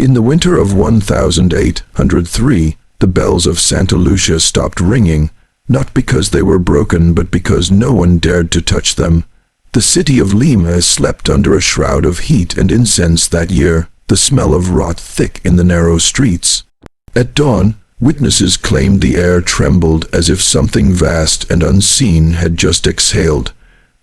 In the winter of 1803, the bells of Santa Lucia stopped ringing, not because they were broken but because no one dared to touch them. The city of Lima slept under a shroud of heat and incense that year, the smell of rot thick in the narrow streets. At dawn, witnesses claimed the air trembled as if something vast and unseen had just exhaled.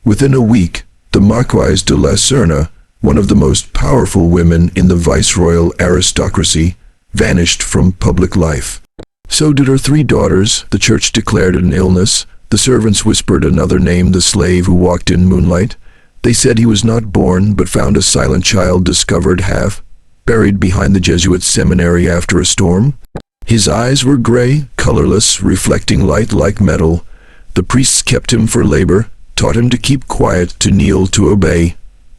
Within a week, the Marquise de la Serna, one of the most powerful women in the viceroyal aristocracy, vanished from public life. So did her 3 daughters. The church declared an illness. The servants whispered another name, the slave who walked in moonlight. They said he was not born, but found a silent child discovered half buried behind the Jesuit seminary after a storm. His eyes were gray, colorless, reflecting light like metal. The priests kept him for labor, taught him to keep quiet, to kneel, to obey.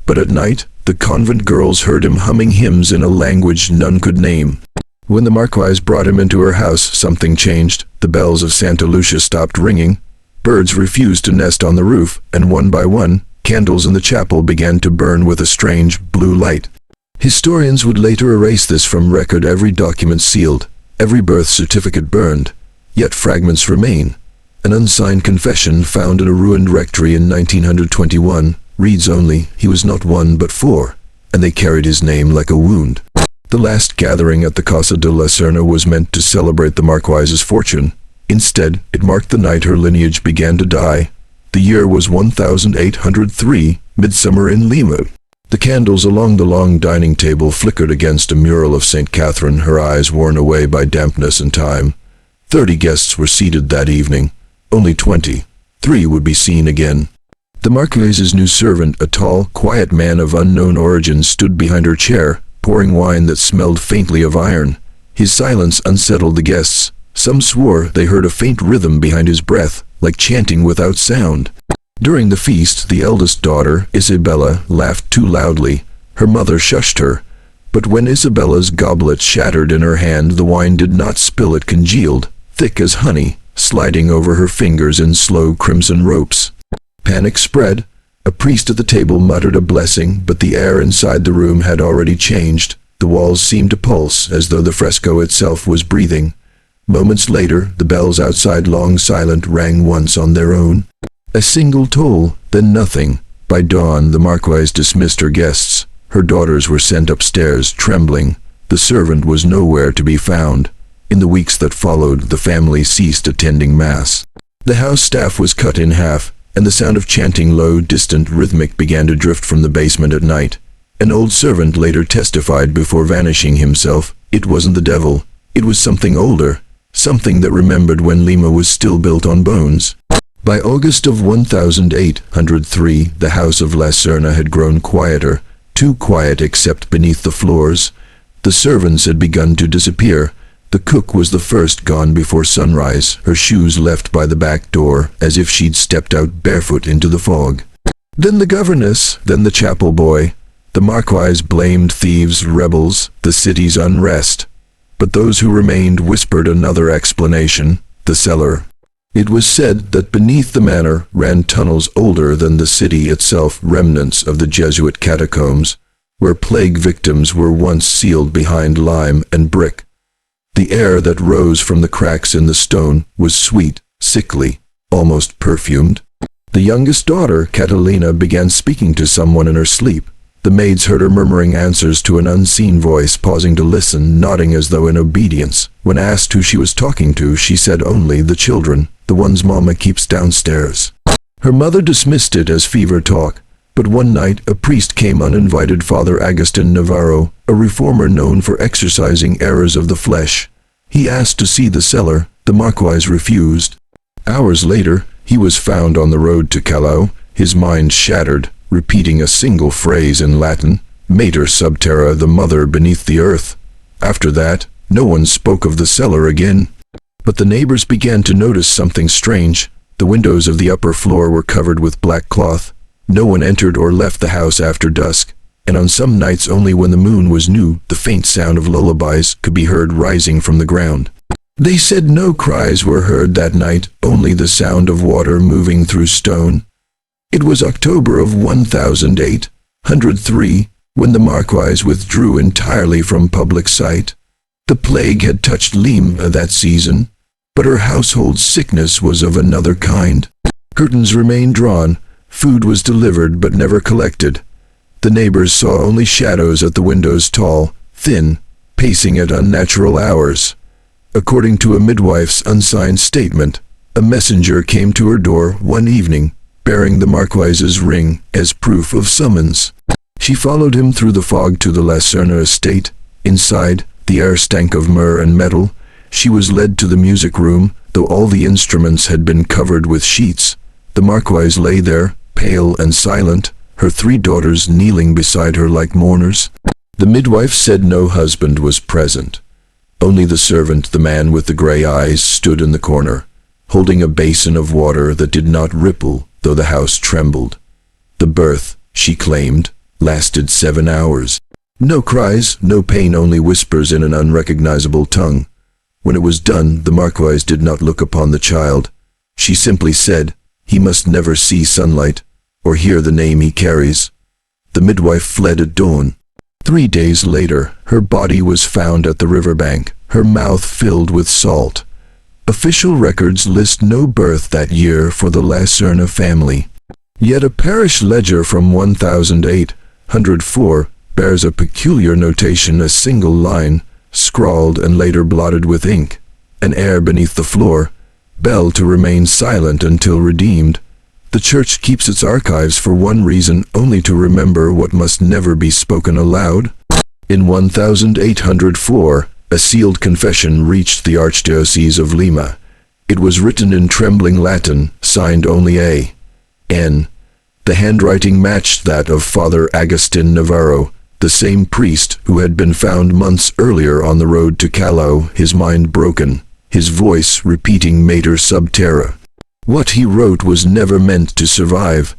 But at night, the convent girls heard him humming hymns in a language none could name. When the Marquise brought him into her house, something changed. The bells of Santa Lucia stopped ringing. Birds refused to nest on the roof, and one by one, candles in the chapel began to burn with a strange blue light. Historians would later erase this from record, every document sealed, every birth certificate burned. Yet fragments remain. An unsigned confession found in a ruined rectory in 1921 reads only, "He was not one but 4, and they carried his name like a wound." The last gathering at the Casa de la Serna was meant to celebrate the Marquise's fortune. Instead, it marked the night her lineage began to die. The year was 1803, midsummer in Lima. The candles along the long dining table flickered against a mural of St. Catherine, her eyes worn away by dampness and time. 30 guests were seated that evening. Only 23 would be seen again. The Marquise's new servant, a tall, quiet man of unknown origin, stood behind her chair, pouring wine that smelled faintly of iron. His silence unsettled the guests. Some swore they heard a faint rhythm behind his breath, like chanting without sound. During the feast, the eldest daughter, Isabella, laughed too loudly. Her mother shushed her. But when Isabella's goblet shattered in her hand, the wine did not spill, it congealed, thick as honey, sliding over her fingers in slow crimson ropes. Panic spread. A priest at the table muttered a blessing, but the air inside the room had already changed. The walls seemed to pulse, as though the fresco itself was breathing. Moments later, the bells outside, long silent, rang once on their own. A single toll, then nothing. By dawn, the Marquise dismissed her guests. Her daughters were sent upstairs, trembling. The servant was nowhere to be found. In the weeks that followed, the family ceased attending Mass. The house staff was cut in half, and the sound of chanting, low, distant, rhythmic, began to drift from the basement at night. An old servant later testified before vanishing himself, it wasn't the devil. It was something older, something that remembered when Lima was still built on bones. By August of 1803, the house of La Serna had grown quieter, too quiet except beneath the floors. The servants had begun to disappear. The cook was the first gone before sunrise, her shoes left by the back door, as if she'd stepped out barefoot into the fog. Then the governess, then the chapel boy. The Marquise blamed thieves, rebels, the city's unrest. But those who remained whispered another explanation, the cellar. It was said that beneath the manor ran tunnels older than the city itself, remnants of the Jesuit catacombs, where plague victims were once sealed behind lime and brick. The air that rose from the cracks in the stone was sweet, sickly, almost perfumed. The youngest daughter, Catalina, began speaking to someone in her sleep. The maids heard her murmuring answers to an unseen voice, pausing to listen, nodding as though in obedience. When asked who she was talking to, she said only, "The children, the ones Mama keeps downstairs." Her mother dismissed it as fever talk. But one night, a priest came uninvited, Father Agustin Navarro, a reformer known for exorcising errors of the flesh. He asked to see the cellar. The Marquise refused. Hours later, he was found on the road to Callao, his mind shattered, repeating a single phrase in Latin, Mater subterra, the mother beneath the earth. After that, no one spoke of the cellar again. But the neighbors began to notice something strange. The windows of the upper floor were covered with black cloth. No one entered or left the house after dusk, and on some nights only when the moon was new, the faint sound of lullabies could be heard rising from the ground. They said no cries were heard that night, only the sound of water moving through stone. It was October of 1803, when the Marquise withdrew entirely from public sight. The plague had touched Lima that season, but her household sickness was of another kind. Curtains remained drawn, food was delivered but never collected. The neighbors saw only shadows at the windows, tall, thin, pacing at unnatural hours. According to a midwife's unsigned statement, a messenger came to her door one evening, bearing the Marquise's ring as proof of summons. She followed him through the fog to the Serna estate. Inside, the air stank of myrrh and metal. She was led to the music room, though all the instruments had been covered with sheets. The Marquise lay there, pale and silent, her 3 daughters kneeling beside her like mourners. The midwife said no husband was present. Only the servant, the man with the gray eyes, stood in the corner, holding a basin of water that did not ripple, though the house trembled. The birth, she claimed, lasted 7 hours. No cries, no pain, only whispers in an unrecognizable tongue. When it was done, the Marquise did not look upon the child. She simply said, "He must never see sunlight, or hear the name he carries." The midwife fled at dawn. 3 days later, her body was found at the riverbank, her mouth filled with salt. Official records list no birth that year for the Serna family. Yet a parish ledger from 1804 bears a peculiar notation, a single line, scrawled and later blotted with ink, an air beneath the floor, bell to remain silent until redeemed. The church keeps its archives for one reason, only to remember what must never be spoken aloud. In 1804, a sealed confession reached the Archdiocese of Lima. It was written in trembling Latin, signed only A. N. The handwriting matched that of Father Agustin Navarro, the same priest who had been found months earlier on the road to Callao, his mind broken, his voice repeating Mater sub terra. What he wrote was never meant to survive.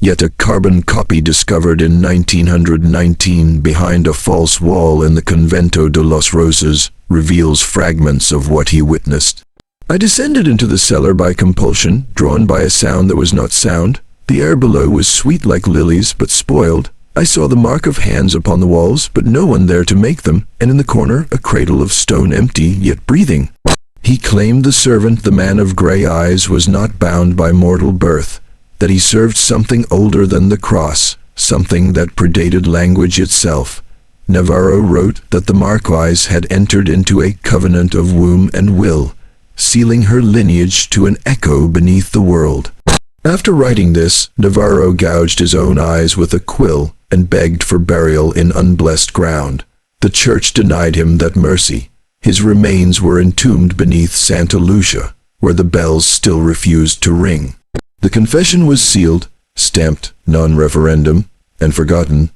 Yet a carbon copy discovered in 1919 behind a false wall in the Convento de los Rosas reveals fragments of what he witnessed. I descended into the cellar by compulsion, drawn by a sound that was not sound. The air below was sweet like lilies, but spoiled. I saw the mark of hands upon the walls, but no one there to make them, and in the corner a cradle of stone, empty, yet breathing. He claimed the servant, the man of gray eyes, was not bound by mortal birth, that he served something older than the cross, something that predated language itself. Navarro wrote that the Marquise had entered into a covenant of womb and will, sealing her lineage to an echo beneath the world. After writing this, Navarro gouged his own eyes with a quill and begged for burial in unblessed ground. The church denied him that mercy. His remains were entombed beneath Santa Lucia, where the bells still refused to ring. The confession was sealed, stamped non-referendum, and forgotten.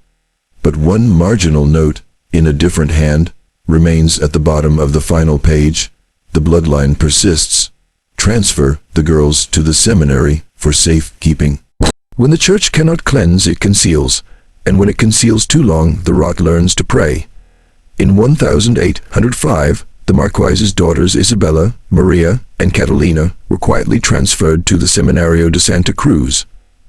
But one marginal note, in a different hand, remains at the bottom of the final page. The bloodline persists. Transfer the girls to the seminary for safekeeping. When the church cannot cleanse, it conceals, and when it conceals too long, the rot learns to prey. In 1805, the Marquise's daughters Isabella, Maria, and Catalina were quietly transferred to the Seminario de Santa Cruz,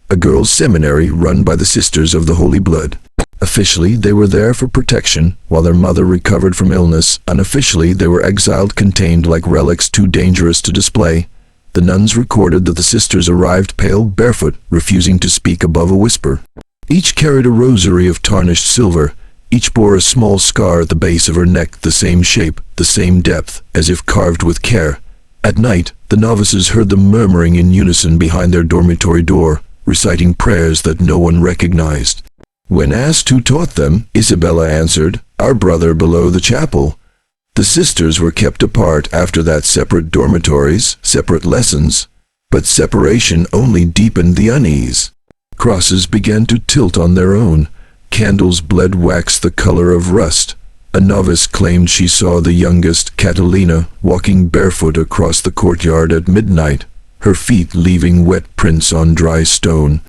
a girls' seminary run by the Sisters of the Holy Blood. Officially, they were there for protection while their mother recovered from illness. Unofficially, they were exiled, contained like relics too dangerous to display. The nuns recorded that the sisters arrived pale, barefoot, refusing to speak above a whisper. Each carried a rosary of tarnished silver. Each bore a small scar at the base of her neck, the same shape, the same depth, as if carved with care. At night, the novices heard them murmuring in unison behind their dormitory door, reciting prayers that no one recognized. When asked who taught them, Isabella answered, "Our brother below the chapel." The sisters were kept apart after that, separate dormitories, separate lessons, but separation only deepened the unease. Crosses began to tilt on their own. Candles bled wax the color of rust. A novice claimed she saw the youngest, Catalina, walking barefoot across the courtyard at midnight, her feet leaving wet prints on dry stone.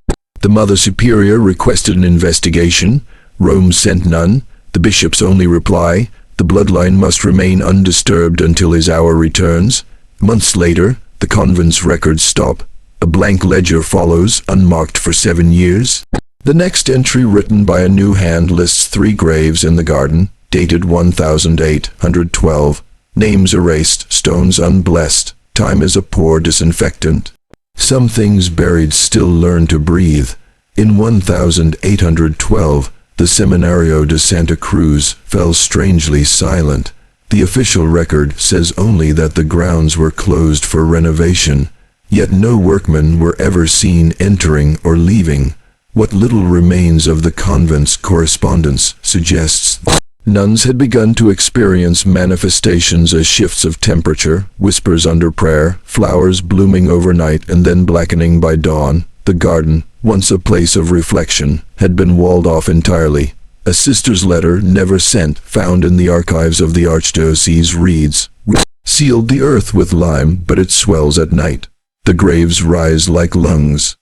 The Mother Superior requested an investigation. Rome sent none. The bishop's only reply, "The bloodline must remain undisturbed until his hour returns." Months later, the convent's records stop. A blank ledger follows, unmarked for 7 years. The next entry, written by a new hand, lists 3 graves in the garden, dated 1812, names erased, stones unblessed. Time is a poor disinfectant. Some things buried still learn to breathe. In 1812, the Seminario de Santa Cruz fell strangely silent. The official record says only that the grounds were closed for renovation, yet no workmen were ever seen entering or leaving. What little remains of the convent's correspondence suggests nuns had begun to experience manifestations as shifts of temperature, whispers under prayer, flowers blooming overnight and then blackening by dawn. The garden, once a place of reflection, had been walled off entirely. A sister's letter, never sent, found in the archives of the Archdiocese, reads, "We sealed the earth with lime, but it swells at night. The graves rise like lungs.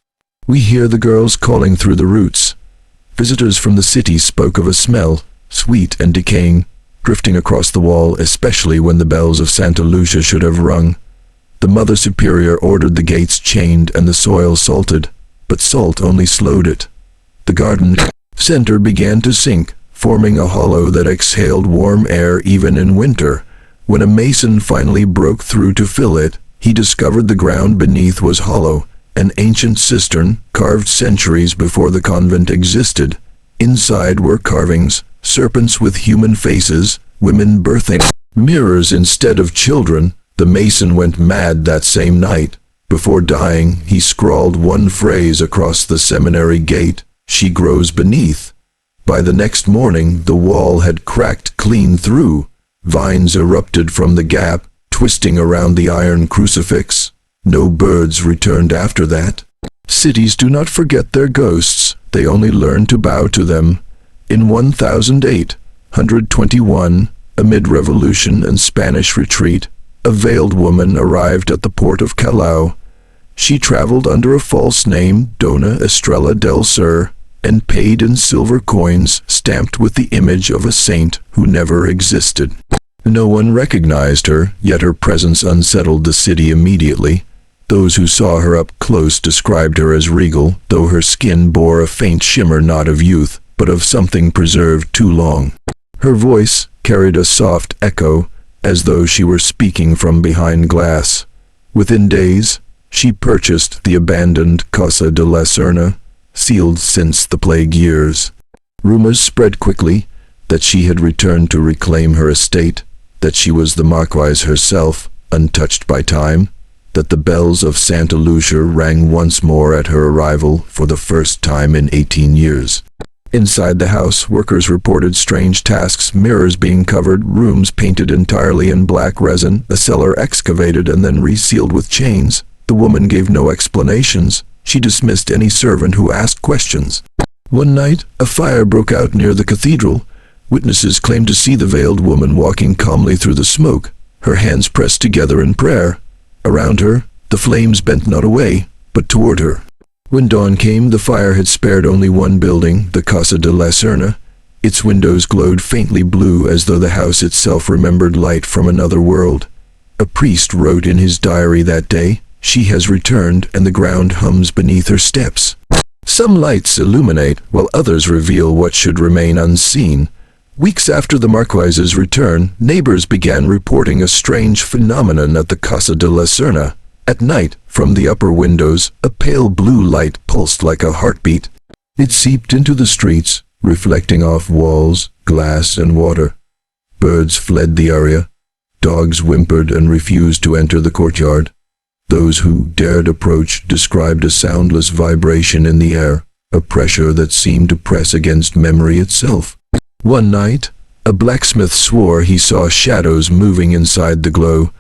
We hear the girls calling through the roots." Visitors from the city spoke of a smell, sweet and decaying, drifting across the wall, especially when the bells of Santa Lucia should have rung. The Mother Superior ordered the gates chained and the soil salted, but salt only slowed it. The garden center began to sink, forming a hollow that exhaled warm air even in winter. When a mason finally broke through to fill it, he discovered the ground beneath was hollow, an ancient cistern carved centuries before the convent existed. Inside were carvings, serpents with human faces, women birthing, mirrors instead of children. The mason went mad that same night. Before dying, he scrawled one phrase across the seminary gate: "She grows beneath." By the next morning, the wall had cracked clean through. Vines erupted from the gap, twisting around the iron crucifix. No birds returned after that. Cities do not forget their ghosts, they only learn to bow to them. In 1821, amid revolution and Spanish retreat, a veiled woman arrived at the port of Callao. She traveled under a false name, Dona Estrella del Sur, and paid in silver coins stamped with the image of a saint who never existed. No one recognized her, yet her presence unsettled the city immediately. Those who saw her up close described her as regal, though her skin bore a faint shimmer not of youth, but of something preserved too long. Her voice carried a soft echo, as though she were speaking from behind glass. Within days, she purchased the abandoned Casa de la Serna, sealed since the plague years. Rumors spread quickly that she had returned to reclaim her estate, that she was the Marquise herself, untouched by time, that the bells of Santa Lucia rang once more at her arrival for the first time in 18 years. Inside the house, workers reported strange tasks: mirrors being covered, rooms painted entirely in black resin, a cellar excavated and then resealed with chains. The woman gave no explanations. She dismissed any servant who asked questions. One night, a fire broke out near the cathedral. Witnesses claimed to see the veiled woman walking calmly through the smoke, her hands pressed together in prayer. Around her, the flames bent not away, but toward her. When dawn came, the fire had spared only one building, the Casa de la Serna. Its windows glowed faintly blue, as though the house itself remembered light from another world. A priest wrote in his diary that day, "She has returned, and the ground hums beneath her steps." Some lights illuminate, while others reveal what should remain unseen. Weeks after the Marquise's return, neighbors began reporting a strange phenomenon at the Casa de la Serna. At night, from the upper windows, a pale blue light pulsed like a heartbeat. It seeped into the streets, reflecting off walls, glass, and water. Birds fled the area. Dogs whimpered and refused to enter the courtyard. Those who dared approach described a soundless vibration in the air, a pressure that seemed to press against memory itself. One night, a blacksmith swore he saw shadows moving inside the glow,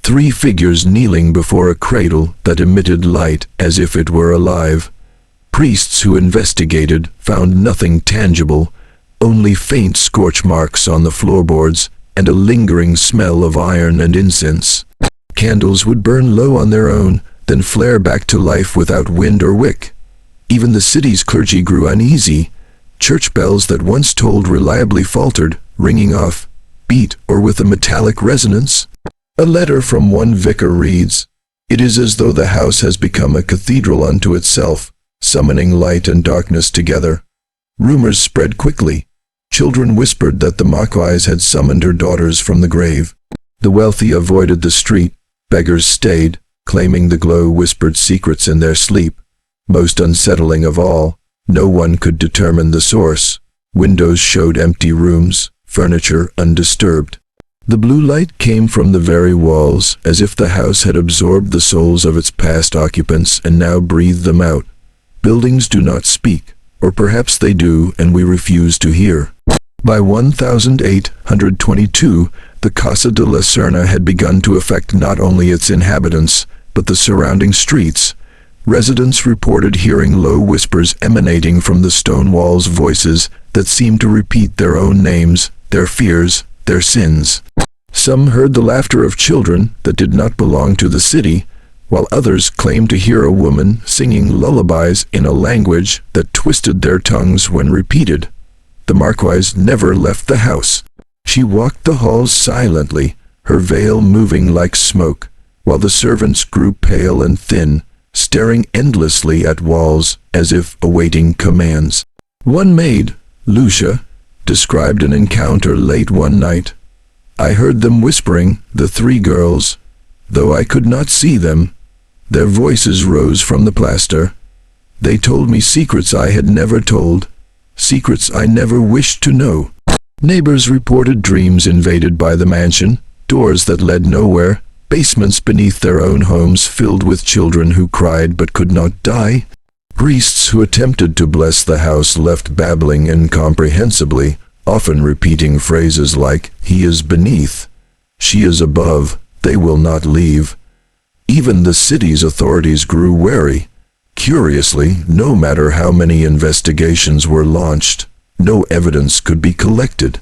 3 figures kneeling before a cradle that emitted light as if it were alive. Priests who investigated found nothing tangible, only faint scorch marks on the floorboards and a lingering smell of iron and incense. Candles would burn low on their own, then flare back to life without wind or wick. Even the city's clergy grew uneasy. Church bells that once tolled reliably faltered, ringing off, beat, or with a metallic resonance. A letter from one vicar reads, "It is as though the house has become a cathedral unto itself, summoning light and darkness together. Rumors spread quickly. Children whispered that the Marquise had summoned her daughters from the grave. The wealthy avoided the street. Beggars stayed, claiming the glow whispered secrets in their sleep. Most unsettling of all, no one could determine the source. Windows showed empty rooms, furniture undisturbed. The blue light came from the very walls, as if the house had absorbed the souls of its past occupants and now breathed them out. Buildings do not speak, or perhaps they do and we refuse to hear. By 1822, the Casa de la Serna had begun to affect not only its inhabitants, but the surrounding streets. Residents reported hearing low whispers emanating from the stone walls, voices that seemed to repeat their own names, their fears, their sins. Some heard the laughter of children that did not belong to the city, while others claimed to hear a woman singing lullabies in a language that twisted their tongues when repeated. The Marquise never left the house. She walked the halls silently, her veil moving like smoke, while the servants grew pale and thin, staring endlessly at walls as if awaiting commands. One maid, Lucia, described an encounter late one night. I heard them whispering, the three girls, though I could not see them. Their voices rose from the plaster. They told me secrets I had never told, secrets I never wished to know. Neighbors reported dreams invaded by the mansion, doors that led nowhere, basements beneath their own homes filled with children who cried but could not die. Priests who attempted to bless the house left babbling incomprehensibly, often repeating phrases like, "He is beneath," "She is above," "They will not leave." Even the city's authorities grew wary. Curiously, no matter how many investigations were launched, no evidence could be collected.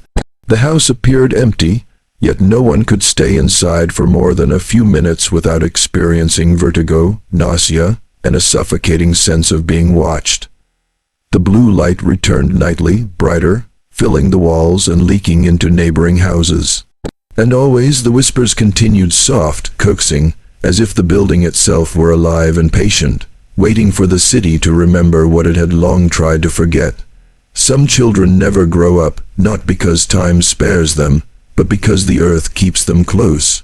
The house appeared empty, yet no one could stay inside for more than a few minutes without experiencing vertigo, nausea, and a suffocating sense of being watched. The blue light returned nightly, brighter, filling the walls and leaking into neighboring houses. And always the whispers continued soft, coaxing, as if the building itself were alive and patient, waiting for the city to remember what it had long tried to forget. Some children never grow up, not because time spares them, but because the earth keeps them close.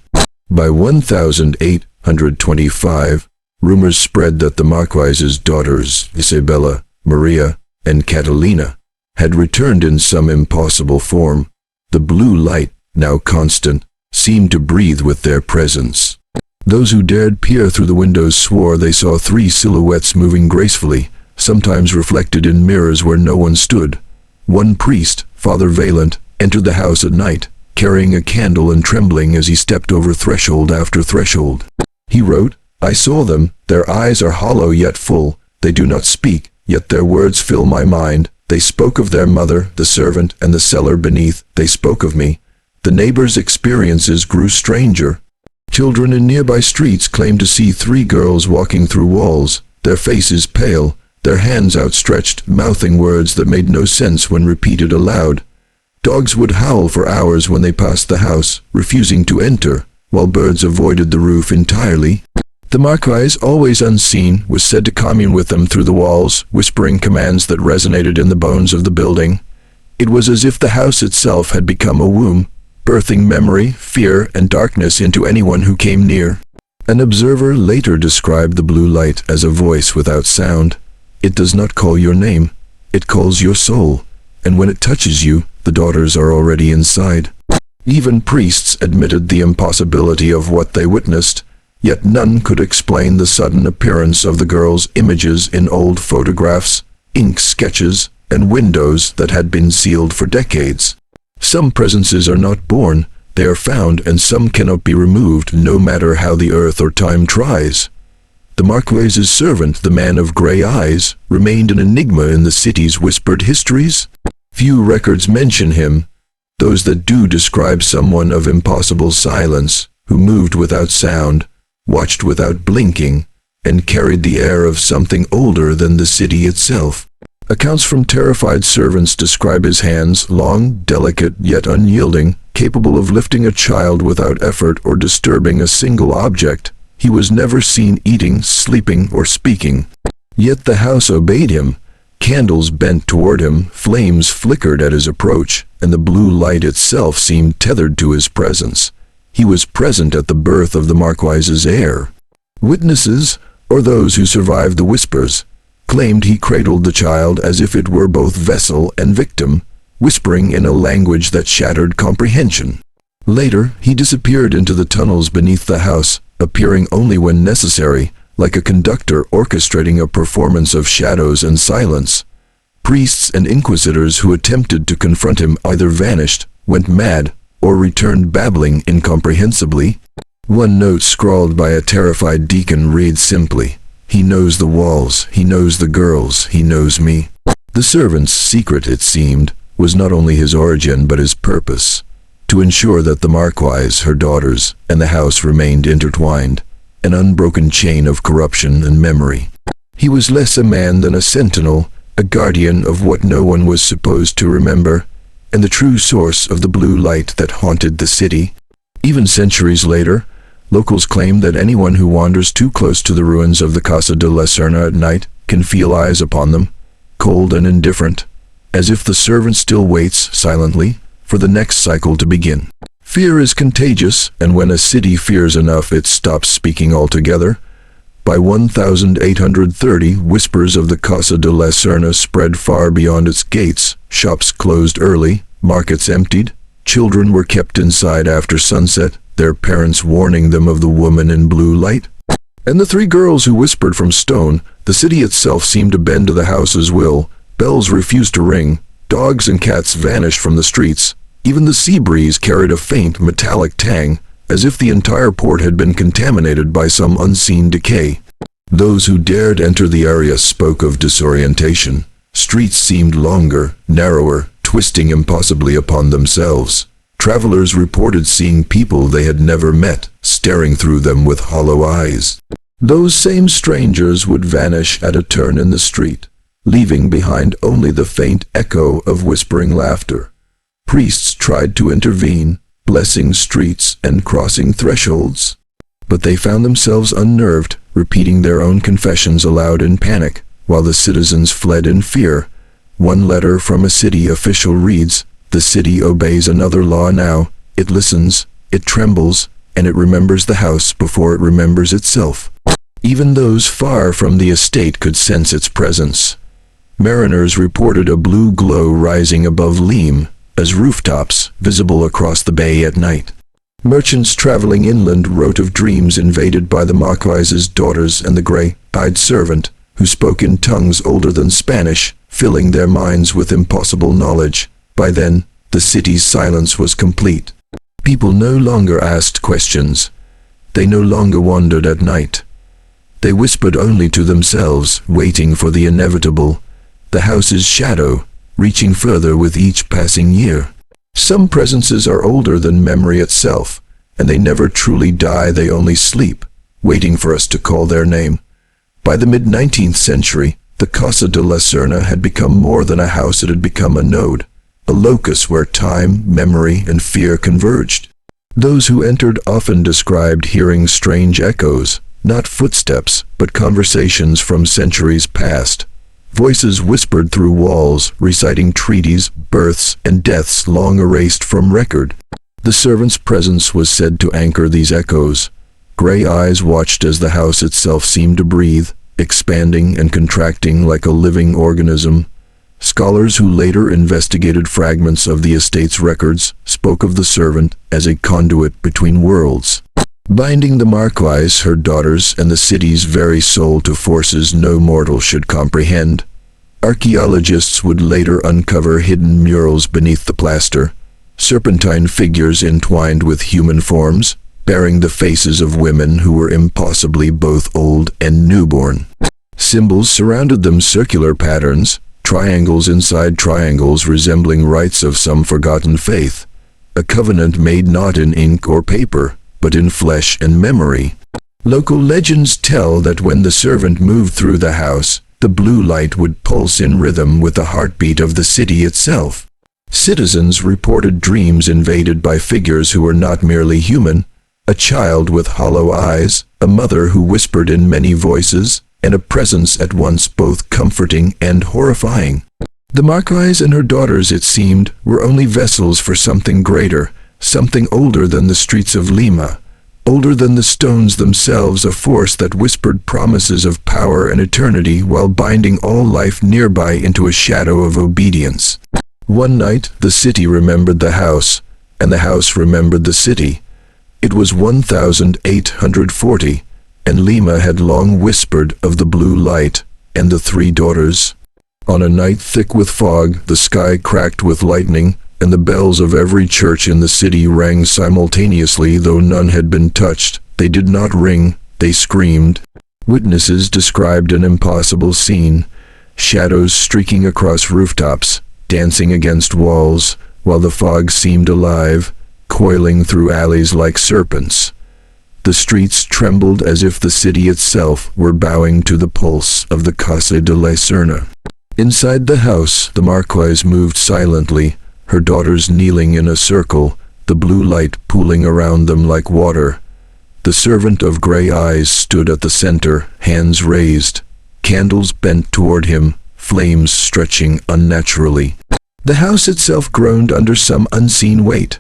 By 1825, rumors spread that the Marquise's daughters, Isabella, Maria, and Catalina, had returned in some impossible form. The blue light, now constant, seemed to breathe with their presence. Those who dared peer through the windows swore they saw three silhouettes moving gracefully, sometimes reflected in mirrors where no one stood. One priest, Father Valent, entered the house at night, carrying a candle and trembling as he stepped over threshold after threshold. He wrote, "I saw them, their eyes are hollow yet full, they do not speak, yet their words fill my mind. They spoke of their mother, the servant, and the cellar beneath, they spoke of me." The neighbors' experiences grew stranger. Children in nearby streets claimed to see three girls walking through walls, their faces pale, their hands outstretched, mouthing words that made no sense when repeated aloud. Dogs would howl for hours when they passed the house, refusing to enter, while birds avoided the roof entirely. The Marquise, always unseen, was said to commune with them through the walls, whispering commands that resonated in the bones of the building. It was as if the house itself had become a womb, birthing memory, fear, and darkness into anyone who came near. An observer later described the blue light as a voice without sound. It does not call your name, it calls your soul, and when it touches you, the daughters are already inside. Even priests admitted the impossibility of what they witnessed, yet none could explain the sudden appearance of the girls' images in old photographs, ink sketches, and windows that had been sealed for decades. Some presences are not born, they are found, and some cannot be removed no matter how the earth or time tries. The Marquise's servant, the man of grey eyes, remained an enigma in the city's whispered histories. Few records mention him. Those that do describe someone of impossible silence, who moved without sound, watched without blinking, and carried the air of something older than the city itself. Accounts from terrified servants describe his hands, long, delicate, yet unyielding, capable of lifting a child without effort or disturbing a single object. He was never seen eating, sleeping, or speaking. Yet the house obeyed him. Candles bent toward him, flames flickered at his approach, and the blue light itself seemed tethered to his presence. He was present at the birth of the Marquise's heir. Witnesses, or those who survived the whispers, claimed he cradled the child as if it were both vessel and victim, whispering in a language that shattered comprehension. Later, he disappeared into the tunnels beneath the house, appearing only when necessary, like a conductor orchestrating a performance of shadows and silence. Priests and inquisitors who attempted to confront him either vanished, went mad, or returned babbling incomprehensibly. One note scrawled by a terrified deacon reads simply, "He knows the walls, he knows the girls, he knows me." The servant's secret, it seemed, was not only his origin but his purpose, to ensure that the Marquise, her daughters, and the house remained intertwined, an unbroken chain of corruption and memory. He was less a man than a sentinel, a guardian of what no one was supposed to remember, and the true source of the blue light that haunted the city. Even centuries later, locals claim that anyone who wanders too close to the ruins of the Casa de la Serna at night can feel eyes upon them, cold and indifferent, as if the servant still waits, silently, for the next cycle to begin. Fear is contagious, and when a city fears enough, it stops speaking altogether. By 1830, whispers of the Casa de la Serna spread far beyond its gates. Shops closed early, markets emptied, children were kept inside after sunset, their parents warning them of the woman in blue light. And the three girls who whispered from stone, the city itself seemed to bend to the house's will. Bells refused to ring, dogs and cats vanished from the streets. Even the sea breeze carried a faint metallic tang, as if the entire port had been contaminated by some unseen decay. Those who dared enter the area spoke of disorientation. Streets seemed longer, narrower, twisting impossibly upon themselves. Travelers reported seeing people they had never met, staring through them with hollow eyes. Those same strangers would vanish at a turn in the street, leaving behind only the faint echo of whispering laughter. Priests tried to intervene, blessing streets and crossing thresholds, but they found themselves unnerved, repeating their own confessions aloud in panic, while the citizens fled in fear. One letter from a city official reads, "The city obeys another law now. It listens, it trembles, and it remembers the house before it remembers itself." Even those far from the estate could sense its presence. Mariners reported a blue glow rising above Lima, as rooftops visible across the bay at night. Merchants traveling inland wrote of dreams invaded by the Marquise's daughters and the gray-eyed servant, who spoke in tongues older than Spanish, filling their minds with impossible knowledge. By then, the city's silence was complete. People no longer asked questions. They no longer wandered at night. They whispered only to themselves, waiting for the inevitable, the house's shadow, reaching further with each passing year. Some presences are older than memory itself, and they never truly die, they only sleep, waiting for us to call their name. By the mid-19th century, the Casa de la Serna had become more than a house, it had become a node, a locus where time, memory, and fear converged. Those who entered often described hearing strange echoes, not footsteps, but conversations from centuries past. Voices whispered through walls, reciting treaties, births, and deaths long erased from record. The servant's presence was said to anchor these echoes. Gray eyes watched as the house itself seemed to breathe, expanding and contracting like a living organism. Scholars who later investigated fragments of the estate's records spoke of the servant as a conduit between worlds, binding the Marquise, her daughters, and the city's very soul to forces no mortal should comprehend. Archaeologists would later uncover hidden murals beneath the plaster, serpentine figures entwined with human forms, bearing the faces of women who were impossibly both old and newborn. Symbols surrounded them, circular patterns, triangles inside triangles resembling rites of some forgotten faith, a covenant made not in ink or paper, but in flesh and memory. Local legends tell that when the servant moved through the house, the blue light would pulse in rhythm with the heartbeat of the city itself. Citizens reported dreams invaded by figures who were not merely human, a child with hollow eyes, a mother who whispered in many voices, and a presence at once both comforting and horrifying. The Marquise and her daughters, it seemed, were only vessels for something greater, something older than the streets of Lima, older than the stones themselves, a force that whispered promises of power and eternity while binding all life nearby into a shadow of obedience. One night, the city remembered the house, and the house remembered the city. It was 1840, and Lima had long whispered of the blue light and the three daughters. On a night thick with fog, the sky cracked with lightning, and the bells of every church in the city rang simultaneously, though none had been touched. They did not ring, they screamed. Witnesses described an impossible scene, shadows streaking across rooftops, dancing against walls, while the fog seemed alive, coiling through alleys like serpents. The streets trembled as if the city itself were bowing to the pulse of the Casa de la Serna. Inside the house, the Marquise moved silently, her daughters kneeling in a circle, the blue light pooling around them like water. The servant of gray eyes stood at the center, hands raised, candles bent toward him, flames stretching unnaturally. The house itself groaned under some unseen weight.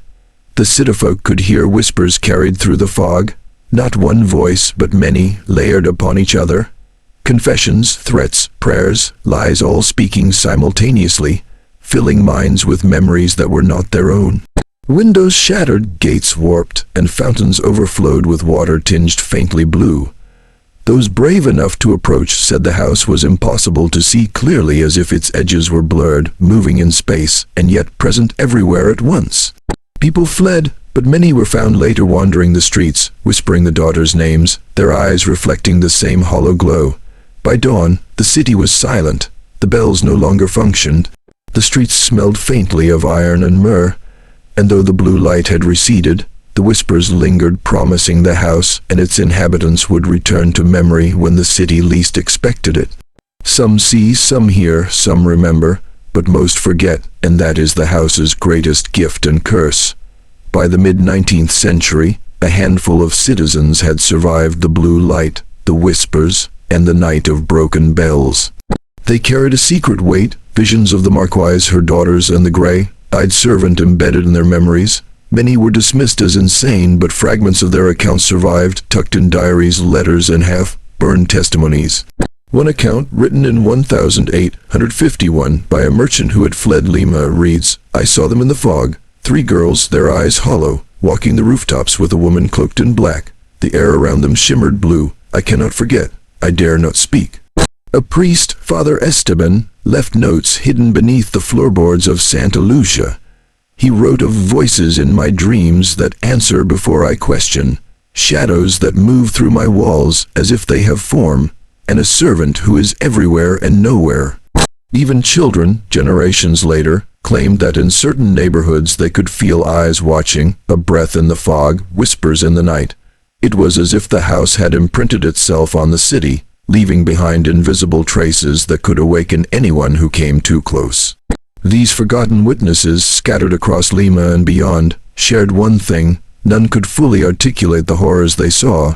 The citifolk could hear whispers carried through the fog, not one voice but many, layered upon each other. Confessions, threats, prayers, lies, all speaking simultaneously, filling minds with memories that were not their own. Windows shattered, gates warped, and fountains overflowed with water tinged faintly blue. Those brave enough to approach said the house was impossible to see clearly, as if its edges were blurred, moving in space, and yet present everywhere at once. People fled, but many were found later wandering the streets, whispering the daughters' names, their eyes reflecting the same hollow glow. By dawn, the city was silent. The bells no longer functioned. The streets smelled faintly of iron and myrrh, and though the blue light had receded, the whispers lingered, promising the house and its inhabitants would return to memory when the city least expected it. Some see, some hear, some remember, but most forget, and that is the house's greatest gift and curse. By the mid-19th century, a handful of citizens had survived the blue light, the whispers, and the night of broken bells. They carried a secret weight, visions of the Marquise, her daughters, and the gray-eyed servant embedded in their memories. Many were dismissed as insane, but fragments of their accounts survived, tucked in diaries, letters, and half-burned testimonies. One account, written in 1851 by a merchant who had fled Lima, reads, "I saw them in the fog, 3 girls, their eyes hollow, walking the rooftops with a woman cloaked in black. The air around them shimmered blue. I cannot forget. I dare not speak." A priest, Father Esteban, left notes hidden beneath the floorboards of Santa Lucia. He wrote of voices in my dreams that answer before I question, shadows that move through my walls as if they have form, and a servant who is everywhere and nowhere. Even children, generations later, claimed that in certain neighborhoods they could feel eyes watching, a breath in the fog, whispers in the night. It was as if the house had imprinted itself on the city, leaving behind invisible traces that could awaken anyone who came too close. These forgotten witnesses, scattered across Lima and beyond, shared one thing: none could fully articulate the horrors they saw.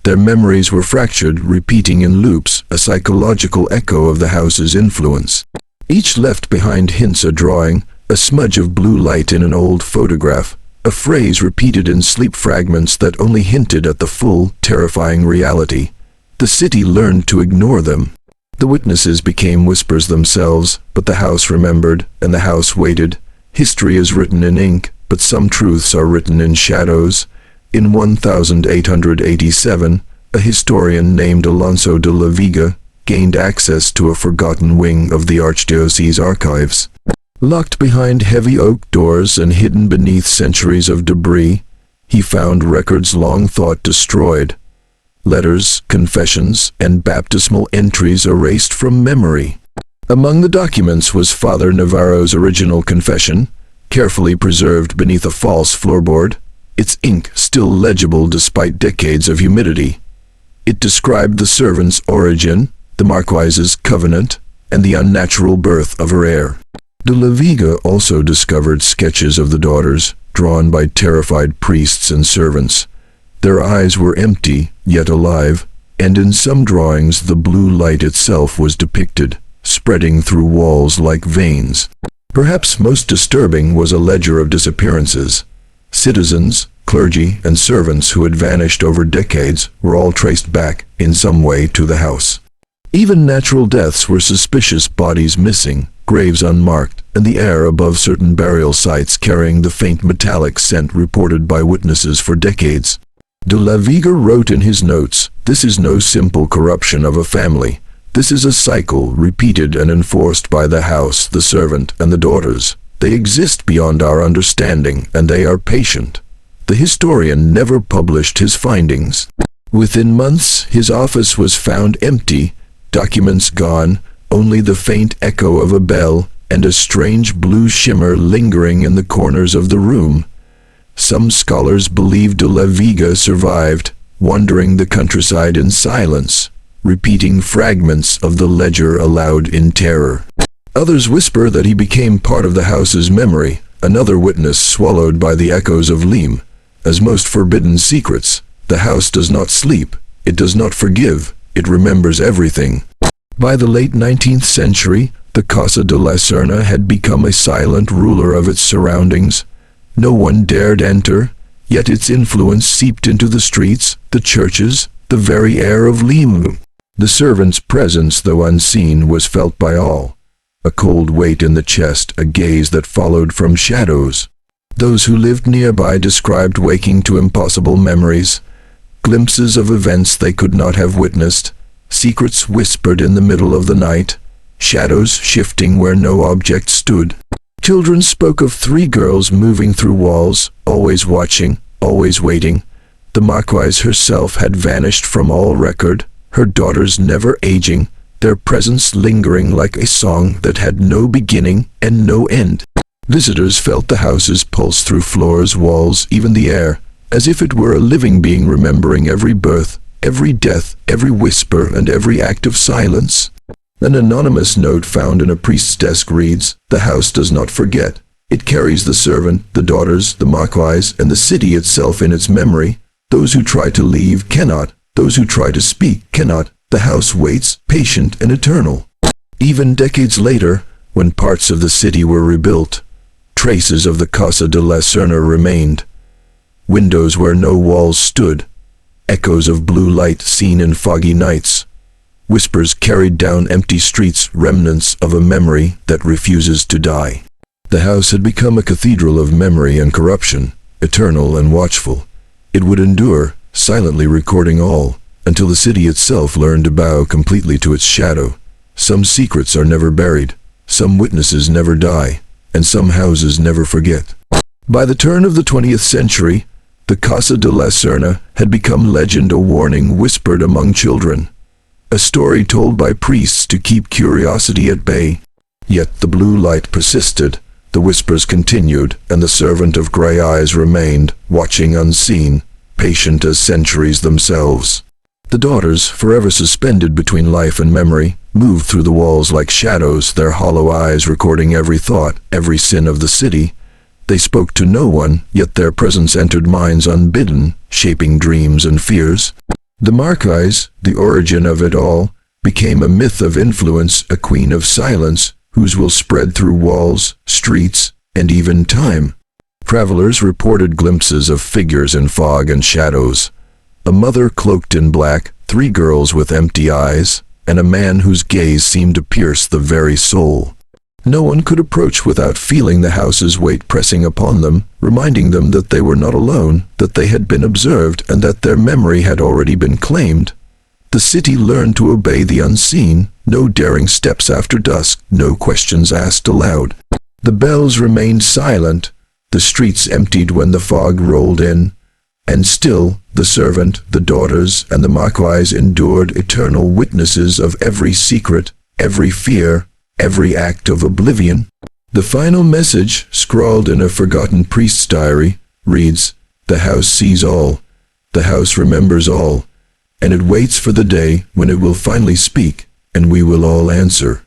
Their memories were fractured, repeating in loops, a psychological echo of the house's influence. Each left behind hints, a drawing, a smudge of blue light in an old photograph, a phrase repeated in sleep fragments that only hinted at the full, terrifying reality. The city learned to ignore them. The witnesses became whispers themselves, but the house remembered, and the house waited. History is written in ink, but some truths are written in shadows. In 1887, a historian named Alonso de la Vega gained access to a forgotten wing of the Archdiocese archives. Locked behind heavy oak doors and hidden beneath centuries of debris, he found records long thought destroyed. Letters, confessions, and baptismal entries erased from memory. Among the documents was Father Navarro's original confession, carefully preserved beneath a false floorboard, its ink still legible despite decades of humidity. It described the servant's origin, the Marquise's covenant, and the unnatural birth of her heir. De la Vega also discovered sketches of the daughters, drawn by terrified priests and servants. Their eyes were empty, yet alive, and in some drawings the blue light itself was depicted, spreading through walls like veins. Perhaps most disturbing was a ledger of disappearances. Citizens, clergy, and servants who had vanished over decades were all traced back, in some way, to the house. Even natural deaths were suspicious, bodies missing, graves unmarked, and the air above certain burial sites carrying the faint metallic scent reported by witnesses for decades. De la Vega wrote in his notes, "This is no simple corruption of a family. This is a cycle repeated and enforced by the house, the servant, and the daughters. They exist beyond our understanding, and they are patient." The historian never published his findings. Within months, his office was found empty, documents gone, only the faint echo of a bell and a strange blue shimmer lingering in the corners of the room. Some scholars believe de la Vega survived, wandering the countryside in silence, repeating fragments of the ledger aloud in terror. Others whisper that he became part of the house's memory, another witness swallowed by the echoes of Lima. As most forbidden secrets, the house does not sleep, it does not forgive, it remembers everything. By the late 19th century, the Casa de la Serna had become a silent ruler of its surroundings. No one dared enter, yet its influence seeped into the streets, the churches, the very air of Lima. The servant's presence, though unseen, was felt by all. A cold weight in the chest, a gaze that followed from shadows. Those who lived nearby described waking to impossible memories, glimpses of events they could not have witnessed, secrets whispered in the middle of the night, shadows shifting where no object stood. Children spoke of 3 girls moving through walls, always watching, always waiting. The Marquise herself had vanished from all record, her daughters never aging, their presence lingering like a song that had no beginning and no end. Visitors felt the house's pulse through floors, walls, even the air, as if it were a living being remembering every birth, every death, every whisper, and every act of silence. An anonymous note found in a priest's desk reads, "The house does not forget. It carries the servant, the daughters, the Marquise, and the city itself in its memory. Those who try to leave cannot. Those who try to speak cannot. The house waits, patient and eternal." Even decades later, when parts of the city were rebuilt, traces of the Casa de la Serna remained. Windows where no walls stood, echoes of blue light seen in foggy nights, whispers carried down empty streets, remnants of a memory that refuses to die. The house had become a cathedral of memory and corruption, eternal and watchful. It would endure, silently recording all, until the city itself learned to bow completely to its shadow. Some secrets are never buried, some witnesses never die, and some houses never forget. By the turn of the 20th century, the Casa de la Serna had become legend, a warning whispered among children, a story told by priests to keep curiosity at bay. Yet the blue light persisted, the whispers continued, and the servant of grey eyes remained, watching unseen, patient as centuries themselves. The daughters, forever suspended between life and memory, moved through the walls like shadows, their hollow eyes recording every thought, every sin of the city. They spoke to no one, yet their presence entered minds unbidden, shaping dreams and fears. The Marquise, the origin of it all, became a myth of influence, a queen of silence, whose will spread through walls, streets, and even time. Travelers reported glimpses of figures in fog and shadows. A mother cloaked in black, 3 girls with empty eyes, and a man whose gaze seemed to pierce the very soul. No one could approach without feeling the house's weight pressing upon them, reminding them that they were not alone, that they had been observed, and that their memory had already been claimed. The city learned to obey the unseen, no daring steps after dusk, no questions asked aloud. The bells remained silent, the streets emptied when the fog rolled in, and still the servant, the daughters, and the Marquise endured, eternal witnesses of every secret, every fear, every act of oblivion. The final message, scrawled in a forgotten priest's diary, reads, "The house sees all, the house remembers all, and it waits for the day when it will finally speak, and we will all answer."